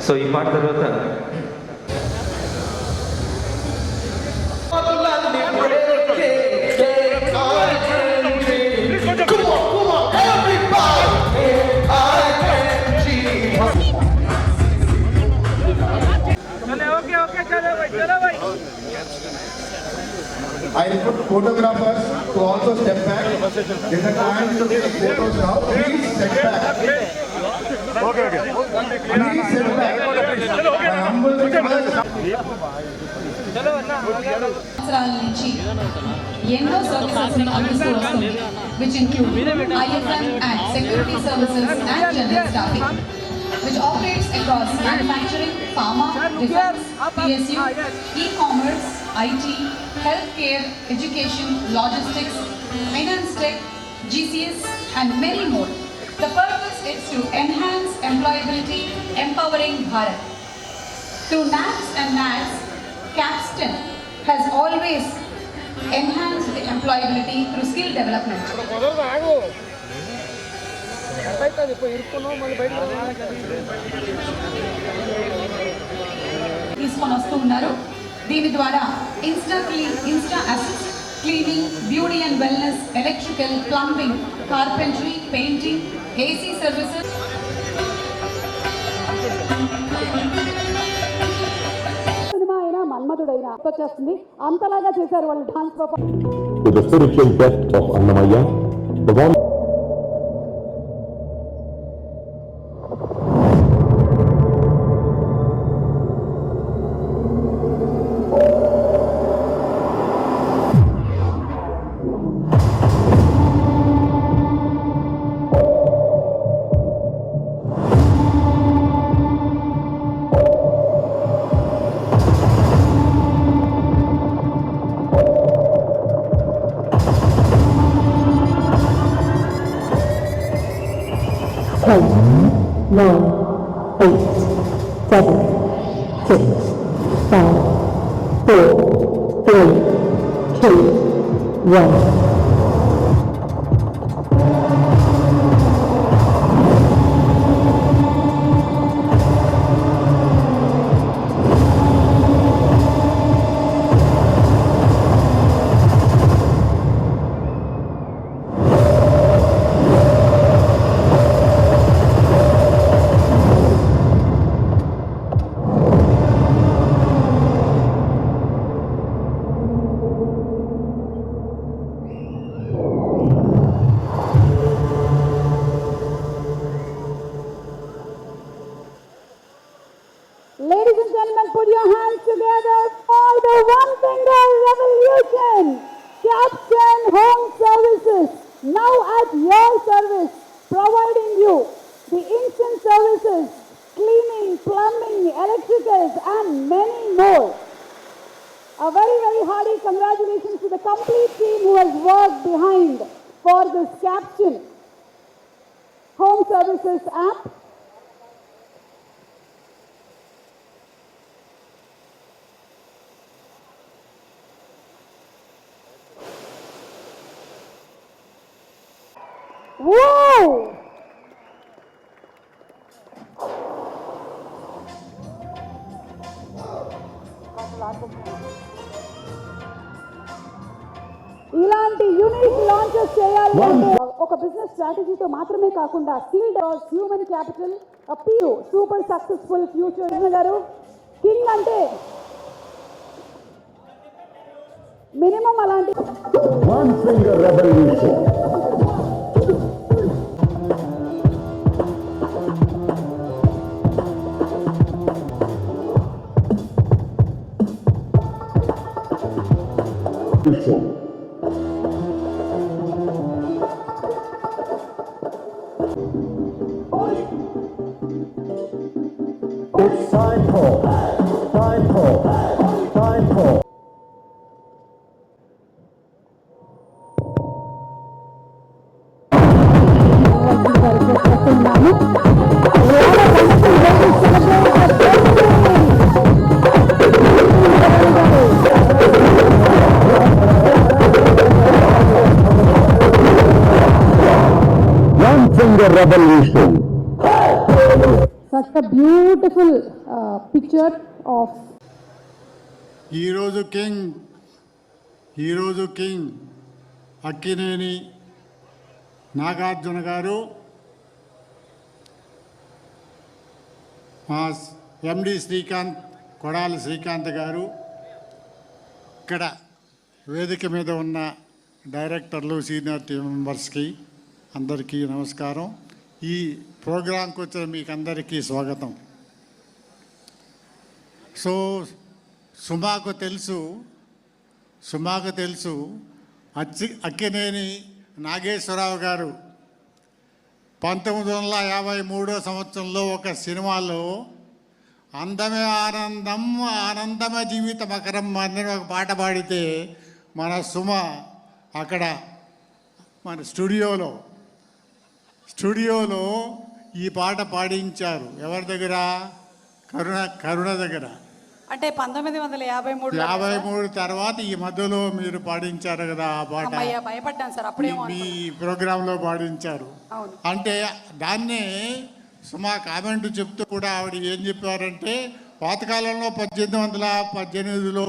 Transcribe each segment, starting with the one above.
So ఈ పాట తర్వాత I put photographers to also step back. There's a time to take photos now. Please step back. Okay. Please step back. My humble request. ఎన్నో services అందిస్తూ వస్తుంది, which include IFM and security services and general staffing, which operates across manufacturing, pharma, defense, PSU, e-commerce, IT, healthcare, education, logistics, finance tech, GCS, and many more. The purpose is to enhance employability, empowering Bharat. Through NAPS and NADS, Capstan has always enhanced the employability through skill development. తీసుకొని వస్తూ ఉన్నారు. దీని ద్వారా Insta assist, cleaning, beauty and wellness, electrical, plumbing, carpentry, painting, AC services. Cinema అయినా మన్మధుడైనా వచ్చేస్తుంది, అంతలాగా చేశారు వాళ్ళు dance performance. With the spiritual depth of Annamaya, the one Ten, 9, 8, 7, 6, 5, 4, 3, 2, 1. Ladies and gentlemen, put your hands together for the One Finger Revolution. Capstan Home Services, now at your service, providing you the instant services, cleaning, plumbing, electricals, and many more. A very, very hearty congratulations to the complete team who has worked behind for this Capstan Home Services app. Whoa! ఇలాంటి unique launches చేయాలి అంటే ఒక business స్ట్రాటజీతో మాత్రమే కాకుండా skilled human capital appeal super successful future గారు. King అంటే minimum అలాంటి One Finger Revolution. It's time for. wonderful picture of ఈరోజు కింగ్ అక్కినేని నాగార్జున గారు మా ఎండి శ్రీకాంత్ కొడాలి శ్రీకాంత్ గారు, ఇక్కడ వేదిక మీద ఉన్న డైరెక్టర్లు, సీనియర్ టీం మెంబర్స్కి అందరికీ నమస్కారం. ఈ ప్రోగ్రాంకి వచ్చిన మీకు అందరికీ స్వాగతం. సో సుమాకు తెలుసు అక్కినేని నాగేశ్వరరావు గారు 1953 సంవత్సరంలో ఒక సినిమాలో అందమే ఆనందం ఆనందమే జీవితం అకరం అని ఒక పాట పాడితే మన సుమ అక్కడ మన స్టూడియోలో ఈ పాట పాడించారు. ఎవరి దగ్గర? కరుణ దగ్గర. అంటే 1953 తర్వాత ఈ మధ్యలో మీరు పాడించారు కదా ఆ పాట. భయపడ్డాను సార్, అప్పుడే మీ ప్రోగ్రాంలో పాడించారు. అంటే దాన్నే సుమా కామెంట్ చెప్తూ కూడా ఆవిడ ఏం చెప్పారంటే, పాతకాలంలో 1818లో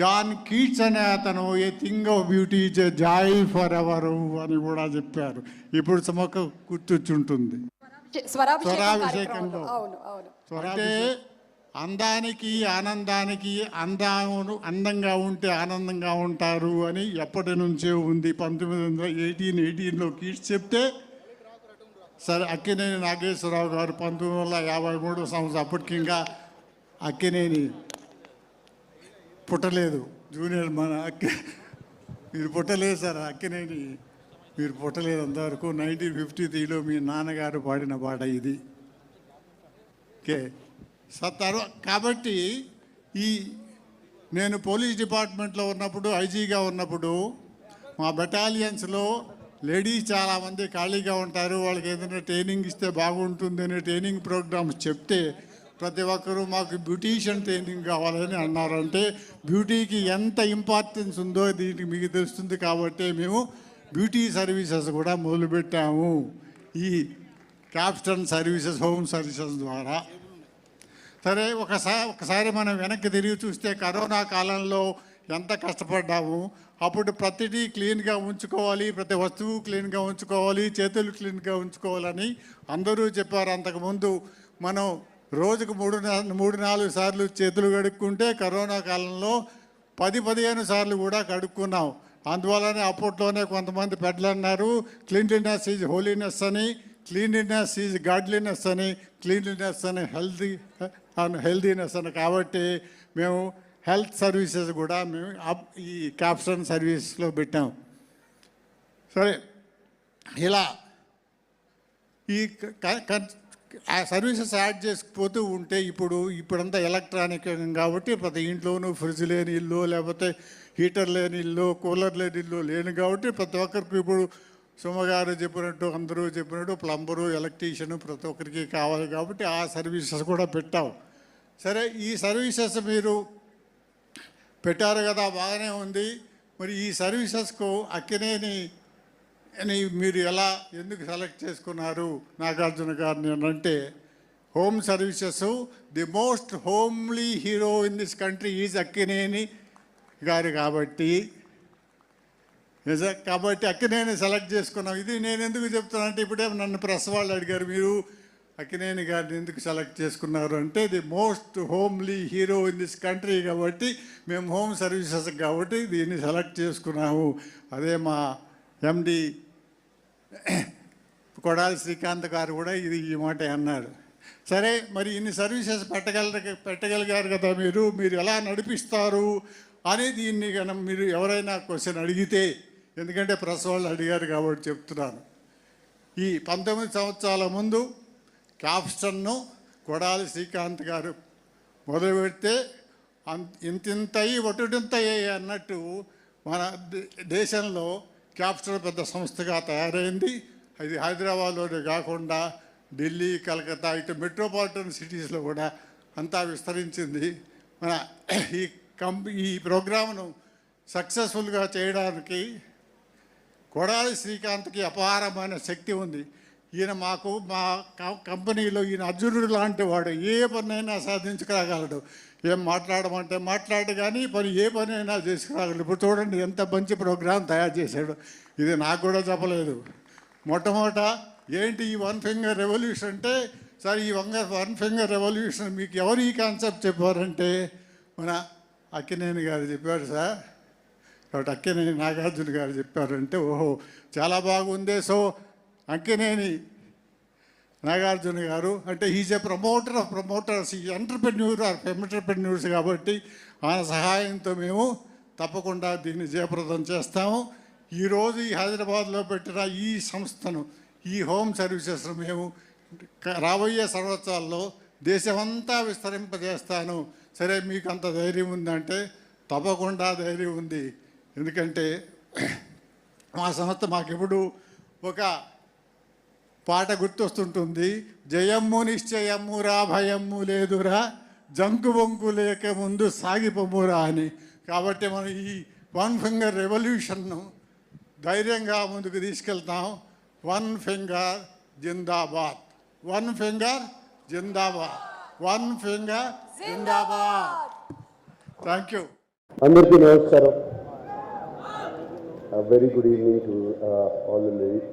జాన్ కీట్స్ అనే అతను a thing of beauty is a joy for ever అని కూడా చెప్పారు. ఇప్పుడు సుమకు గుర్తొచ్చుంటుంది స్వరాభిషేకంలో. అంటే అందానికి ఆనందానికి అందంగా ఉంటే ఆనందంగా ఉంటారు అని ఎప్పటి నుంచే ఉంది. 1918లో కీట్స్ చెప్తే సరే అక్కినేని నాగేశ్వరరావు గారు 1953 సంవత్సరం, అప్పటికి ఇంకా అక్కినేని పుట్టలేదు. జూనియర్ మీరు పుట్టలేదు సార్, అక్కినేని మీరు పుట్టలేదు అంతవరకు. 1953లో మీ నాన్నగారు పాడిన పాట ఇది. ఓకే కాబట్టి నేను పోలీస్ డిపార్ట్మెంట్లో ఉన్నప్పుడు, ఐజీగా ఉన్నప్పుడు మా బెటాలియన్స్లో లేడీస్ చాలామంది ఖాళీగా ఉంటారు, వాళ్ళకి ఏదైనా ట్రైనింగ్ ఇస్తే బాగుంటుంది అనే ట్రైనింగ్ ప్రోగ్రామ్స్ చెప్తే ప్రతి ఒక్కరూ మాకు బ్యూటీషియన్ ట్రైనింగ్ కావాలని అన్నారు. అంటే బ్యూటీకి ఎంత ఇంపార్టెన్స్ ఉందో దీనికి మీకు తెలుస్తుంది కాబట్టి మేము బ్యూటీ సర్వీసెస్ కూడా మొదలుపెట్టాము ఈ క్యాప్స్టన్ సర్వీసెస్, హోమ్ సర్వీసెస్ ద్వారా. సరే ఒకసారి మనం వెనక్కి తిరిగి చూస్తే కరోనా కాలంలో ఎంత కష్టపడ్డాము. అప్పుడు ప్రతిదీ క్లీన్గా ఉంచుకోవాలి, ప్రతి వస్తువు క్లీన్గా ఉంచుకోవాలి, చేతులు క్లీన్గా ఉంచుకోవాలని అందరూ చెప్పారు. అంతకుముందు మనం రోజుకు 3-4 సార్లు చేతులు కడుక్కుంటే కరోనా కాలంలో 10-15 సార్లు కూడా కడుక్కున్నాం. అందువల్లనే అప్పట్లోనే కొంతమంది పెద్దలు అన్నారు, క్లీన్లీనెస్ ఈజ్ హోలీనెస్ అని, క్లీన్లీనెస్ ఈజ్ గాడ్లీనెస్ అని, క్లీన్లీనెస్ అని హెల్దీనెస్ అని. కాబట్టి మేము హెల్త్ సర్వీసెస్ కూడా మేము ఈ క్యాప్స్టన్ సర్వీస్లో పెట్టాం. సరే ఇలా ఈ సర్వీసెస్ యాడ్ చేసుకుపోతూ ఉంటే ఇప్పుడంతా ఎలక్ట్రానిక్ కాబట్టి ప్రతి ఇంట్లోనూ ఫ్రిడ్జ్ లేని ఇల్లు, లేకపోతే హీటర్ లేని ఇల్లు, కూలర్ లేని ఇల్లు లేని కాబట్టి ప్రతి ఒక్కరికి ఇప్పుడు సుమగారు చెప్పినట్టు, అందరూ చెప్పినట్టు ప్లంబరు, ఎలక్ట్రీషియను ప్రతి ఒక్కరికి కావాలి కాబట్టి ఆ సర్వీసెస్ కూడా పెట్టాం. సరే ఈ సర్వీసెస్ మీరు పెట్టారు కదా, బాగానే ఉంది. మరి ఈ సర్వీసెస్కు అక్కినేని మీరు ఎందుకు సెలెక్ట్ చేసుకున్నారు నాగార్జున గారిని అని అంటే, home services the most homely hero in this country is Akkineni గారు కాబట్టి అక్కినేని సెలెక్ట్ చేసుకున్నాం. ఇది నేను ఎందుకు చెప్తానంటే, ఇప్పుడే నన్ను ప్రెస్ వాళ్ళు అడిగారు, మీరు అక్కినేని గారిని ఎందుకు సెలెక్ట్ చేసుకున్నారు అంటే, the most homely hero in this country కాబట్టి మేము హోమ్ సర్వీసెస్ కాబట్టి దీన్ని సెలెక్ట్ చేసుకున్నాము. అదే మా ఎండి కొడాలి శ్రీకాంత్ గారు కూడా ఈ మాట అన్నారు. సరే మరి ఇన్ని సర్వీసెస్ పెట్టగలిగారు కదా, మీరు ఎలా నడిపిస్తారు అని దీన్ని కనుక మీరు ఎవరైనా క్వశ్చన్ అడిగితే, ఎందుకంటే ప్రెస్ వాళ్ళు అడిగారు కాబట్టి చెప్తున్నాను. ఈ 19 సంవత్సరాల ముందు క్యాప్స్టన్ను కొడాలి శ్రీకాంత్ గారు మొదలు పెడితే ఇంతింతయి ఒటుడింతయ్యాయి అన్నట్టు మన దేశంలో క్యాప్స్టన్ పెద్ద సంస్థగా తయారైంది. అది హైదరాబాద్లోనే కాకుండా ఢిల్లీ, కలకత్తా ఇటు మెట్రోపాలిటన్ సిటీస్లో కూడా అంతా విస్తరించింది. మన ఈ ప్రోగ్రామ్ను సక్సెస్ఫుల్గా చేయడానికి కొడాలి శ్రీకాంత్కి అపారమైన శక్తి ఉంది. ఈయన మాకు మా కంపెనీలో ఈయన అర్జునుడు లాంటి వాడు, ఏ పనైనా సాధించుకురాగలడు. ఏం మాట్లాడమంటే మాట్లాడు, కానీ ఏ పనైనా చేసుకురాగలడు. ఇప్పుడు చూడండి ఎంత మంచి ప్రోగ్రాం తయారు చేశాడు. ఇది నాకు కూడా చెప్పలేదు. మొట్టమొదట ఏంటి ఈ వన్ ఫింగర్ రెవల్యూషన్ అంటే, సార్ ఈ వన్ ఫింగర్ రెవల్యూషన్ మీకు ఎవరు ఈ కాన్సెప్ట్ చెప్పారంటే మన అక్కినేని గారు చెప్పారు సార్. కాబట్టి అక్కినేని నాగార్జున గారు చెప్పారంటే ఓహో చాలా బాగుంది. సో అక్కినేని నాగార్జున గారు అంటే is a promoter of promoters, ఈ ఎంటర్ప్రెన్యూర్స్ కాబట్టి ఆయన సహాయంతో మేము తప్పకుండా దీన్ని జయప్రదం చేస్తాము. ఈరోజు ఈ హైదరాబాద్లో పెట్టిన ఈ సంస్థను, ఈ హోమ్ సర్వీసెస్ను మేము రాబోయే సంవత్సరాల్లో దేశమంతా విస్తరింపజేస్తాను. సరే మీకు అంత ధైర్యం ఉందంటే తప్పకుండా ధైర్యం ఉంది. ఎందుకంటే మా సంస్థ మాకెప్పుడు ఒక పాట గుర్తొస్తుంటుంది, జయమ్ము నిశ్చయమ్మురా భయమ్ము లేదురా జంకు బొంకు లేక ముందు సాగిపోమురా అని. కాబట్టి మనం ఈ వన్ ఫింగర్ రెవల్యూషన్ను ధైర్యంగా ముందుకు తీసుకెళ్తాం. వన్ ఫింగర్ జిందాబాద్, వన్ ఫింగర్ జిందాబాద్, వన్ ఫింగర్ జిందాబాద్. Thank you. అందరికీ నమస్కారం. Very good evening to all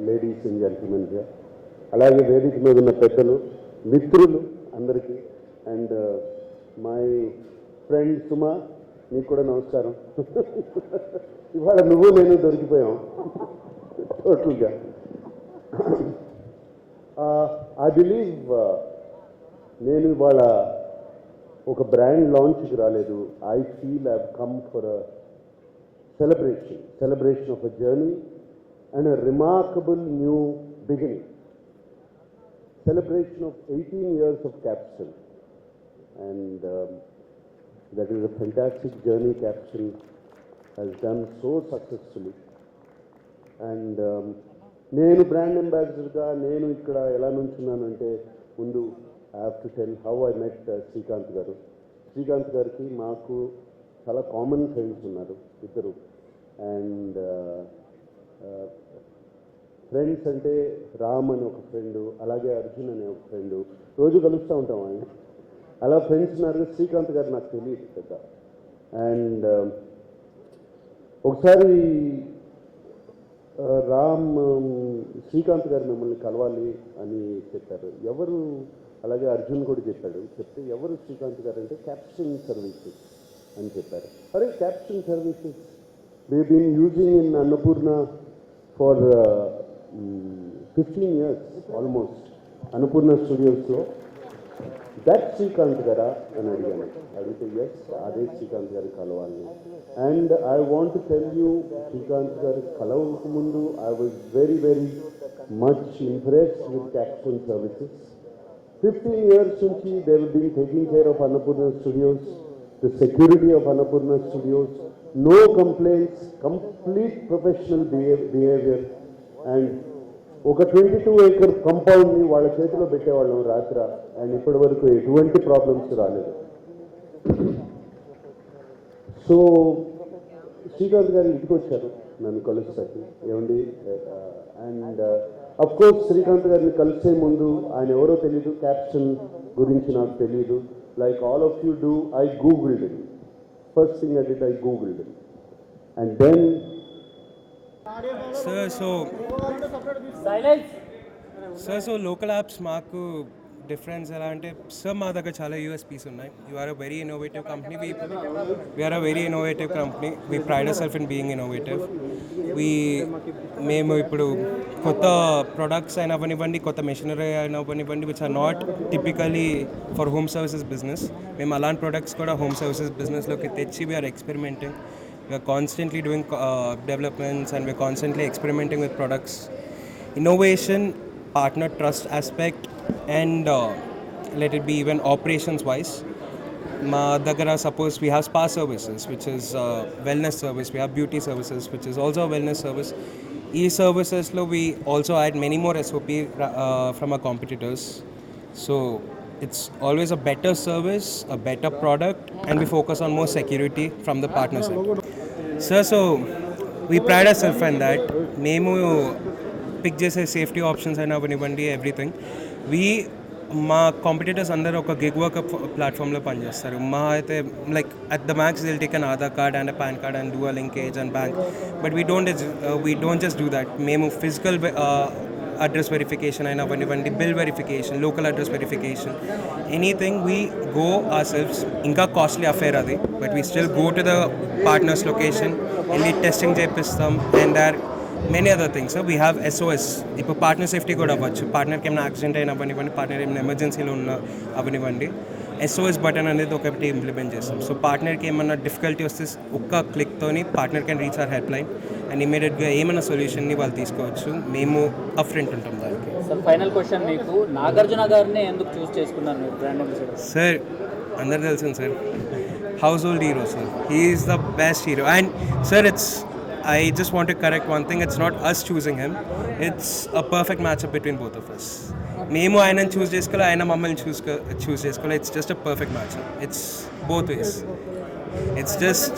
ladies and gentlemen here. అలాగే వేదిక మీద ఉన్న పెద్దలు, మిత్రులు అందరికీ, అండ్ మై ఫ్రెండ్ సుమా, నీకు కూడా నమస్కారం. ఇవాళ నువ్వు నేను దొరికిపోయాం టోటల్గా. ఐ బిలీవ్ నేను ఇవాళ ఒక బ్రాండ్ లాంచ్కి రాలేదు. I feel I come for a celebration of a journey and a remarkable new beginning. Celebration of 18 years of Capsule, and that is a fantastic journey Capsule has done so successfully. And నేను brand అంబాసిడర్గా నేను ఇక్కడ ఎలా నుంచున్నానంటే, ముందు I have to tell how I met Srikanth గారు. శ్రీకాంత్ గారికి మాకు చాలా common friends ఉన్నారు ఇద్దరు. అండ్ ఫ్రెండ్స్ అంటే రామ్ అని ఒక ఫ్రెండు, అలాగే అర్జున్ అనే ఒక ఫ్రెండు, రోజు కలుస్తూ ఉంటాం ఆయన. అలా ఫ్రెండ్స్ ఉన్నారు. శ్రీకాంత్ గారు నాకు తెలియదు పెద్ద. అండ్ ఒకసారి రామ్ శ్రీకాంత్ గారు మిమ్మల్ని కలవాలి అని చెప్పారు. ఎవరు? అలాగే అర్జున్ కూడా చెప్పాడు. చెప్తే ఎవరు శ్రీకాంత్ గారు అంటే క్యాప్షన్ సర్వీసెస్ అని చెప్పారు. అరే caption services we've been using in Annapurna for 15 years almost. Annapurna Studios lo that Srikanth gara అని అడిగాను. అడిగితే ఎస్ అదే శ్రీకాంత్ గారి కలవాలి. And I want to tell you, Srikanth గారి కలవక ముందు I was very very much impressed with caption services. 15 years నుంచి they have been taking care of Annapurna Studios, the security of Annapurna Studios, no complaints, complete professional behavior. And ఒక 22-acre కంపౌండ్ని వాళ్ళ చేతిలో పెట్టేవాళ్ళం రాత్ర. And ఇప్పటి వరకు ఎటువంటి problems రాలేదు. So Srikanth గారు ఇంటికి వచ్చారు నన్ను కలుస్తాకి. ఏమండి, అండ్ అఫ్కోర్స్ శ్రీకాంత్ గారిని కలిసే ముందు ఆయన ఎవరో తెలీదు, క్యాప్షన్ గురించి నాకు తెలీదు. Like all of you do, I googled it. First thing I did, I googled it, and then so local apps maaku difference ela ante sir ma daga chala USPs unnai. You are a very innovative company. We are a very innovative company. We pride ourselves in being innovative. మేము ఇప్పుడు కొత్త products అయినా అవ్వనివ్వండి, కొత్త machinery అయినా అవ్వనివ్వండి, which are not typically for home services business, మేము అలాంటి ప్రొడక్ట్స్ కూడా హోమ్ సర్వీసెస్ బిజినెస్లోకి తెచ్చి we're experimenting. We're constantly doing developments and we're constantly experimenting with products. Innovation, partner trust aspect, and let it be even operations wise. Ma dagara suppose we have spa services, which is wellness service. We have beauty services, which is also a wellness service. E-services lo we also add many more SOP from our competitors. So it's always a better service, a better product, and we focus on more security from the partner side. Sir, so we pride ourselves in that. Memu pick చేసే safety options అయినా అవనివ్వండి, everything. మా competitors అందరూ ఒక gig work ప్లాట్ఫామ్లో పనిచేస్తారు. మా అయితే like at the max they'll take an Aadhaar card and PAN card and do a linkage and bank. But we don't just do that. మేము ఫిజికల్ అడ్రస్ వెరిఫికేషన్ అయినా అవనివ్వండి, bill verification, local address verification, anything we go ourselves. ఇంకా costly affair అది, but we still go to the partner's location, వెళ్ళి testing చేపిస్తాం. And there many other things. We have SOS. ఇప్పుడు partner safety కూడా అవ్వచ్చు. పార్ట్నర్కి ఏమైనా accident అయినా అవనివ్వండి, పార్ట్నర్ ఏమైనా ఎమర్జెన్సీలో ఉన్న అవనివ్వండి, SOS బటన్ అనేది ఒకటి ఇంప్లిమెంట్ చేస్తాం. సో పార్ట్నర్కి ఏమైనా డిఫికల్టీ వస్తే ఒక్క క్లిక్తోని partner can reach our help line and ఇమీడియట్గా ఏమైనా సొల్యూషన్ని వాళ్ళు తీసుకోవచ్చు. మేము అప్ ఫ్రంట్ ఉంటాం దానికి. సార్ ఫైనల్ క్వశ్చన్, మీకు నాగార్జున గారిని ఎందుకు చూస్ చేసుకున్నారు మీరు బ్రాండ్ అంబాసిడర్? సార్ అందరు తెలుసు sir, house hold hero sir. He is the best hero. And sir I just want to correct one thing. It's not us choosing him. It's a perfect matchup between both of us. మేము ఆయనను చూస్ చేసుకోవాలి, ఆయన మమ్మల్ని చూస్ చేసుకోవాలి. It's just a perfect matchup. It's both ways. It's just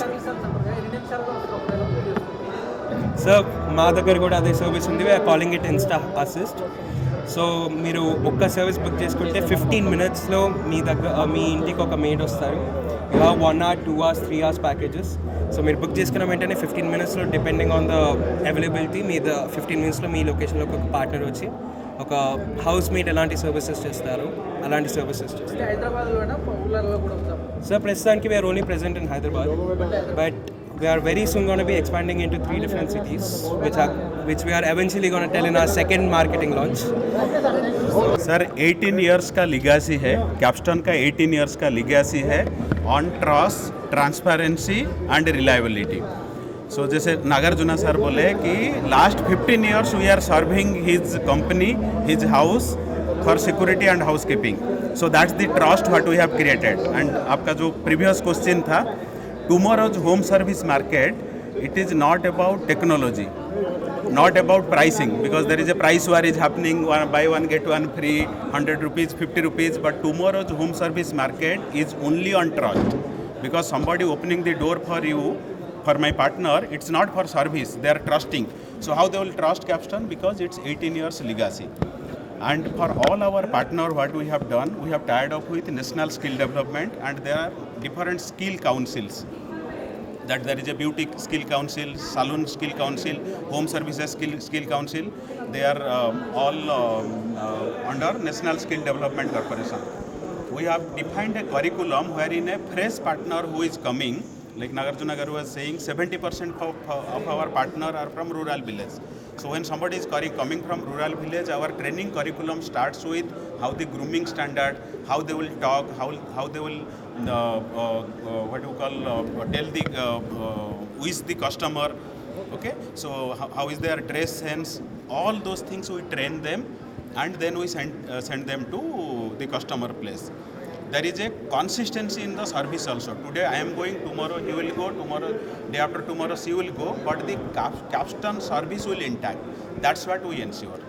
sir మా దగ్గర కూడా అదే సర్వీస్ ఉంది. We're calling it Insta Assist. So మీరు ఒక్క సర్వీస్ బుక్ చేసుకుంటే 15 minutesలో మీ ఇంటికి ఒక మెయిడ్ వస్తారు. You have 1 hour, 2 hours, 3 hours packages. So మీరు బుక్ చేసుకున్న వెంటనే 15 minutesలో డిపెండింగ్ ఆన్ ద అవైలబిలిటీ మీ 15 minutesలో మీ లొకేషన్లోకి ఒక పార్ట్నర్ వచ్చి ఒక హౌస్ మేట్ ఎలాంటి సర్వీసెస్ చేస్తారు అలాంటి సర్వీసెస్ చేస్తారు. సార్ ప్రస్తుతానికి we're only present in Hyderabad, but we are very soon going to be expanding into 3 different cities, which we are eventually going to tell in our second marketing launch. Sir 18 years का legacy है, Capstone का 18 years का legacy है on trust, transparency and reliability. So जैसे Nagarjuna sir बोले कि last 15 years we are serving his company, his house for security and house keeping. So that's the trust what we have created. And आपका जो previous question था, tomorrow's home service market, it is not about technology, not about pricing, because there is a price war is happening, buy one get one free, 100 rupees, 50 rupees, but tomorrow's home service market is only on trust, because somebody opening the door for you, for my partner, it's not for service, they are trusting. So how they will trust Capstone? Because it's 18 years legacy. And for all our partner, what we have done, we have tied up with National Skill Development, and there are different skill councils. That there is a beauty skill council, saloon skill council, home services skill council. They are all under National Skill Development Corporation. We have defined a curriculum wherein a fresh partner who is coming, like Nagarjuna Garu was saying, 70% of our partner are from rural village. So when somebody is coming from rural village, our training curriculum starts with how the grooming standard, how they will talk, how they will what you call tell the with the customer. Okay, so how is their dress sense? All those things we train them, and then we send them to the customer place. There is a consistency in the service also. Today I am going, tomorrow he will go, tomorrow, day after tomorrow she will go, but the Capstone service will intact. That's what we ensure.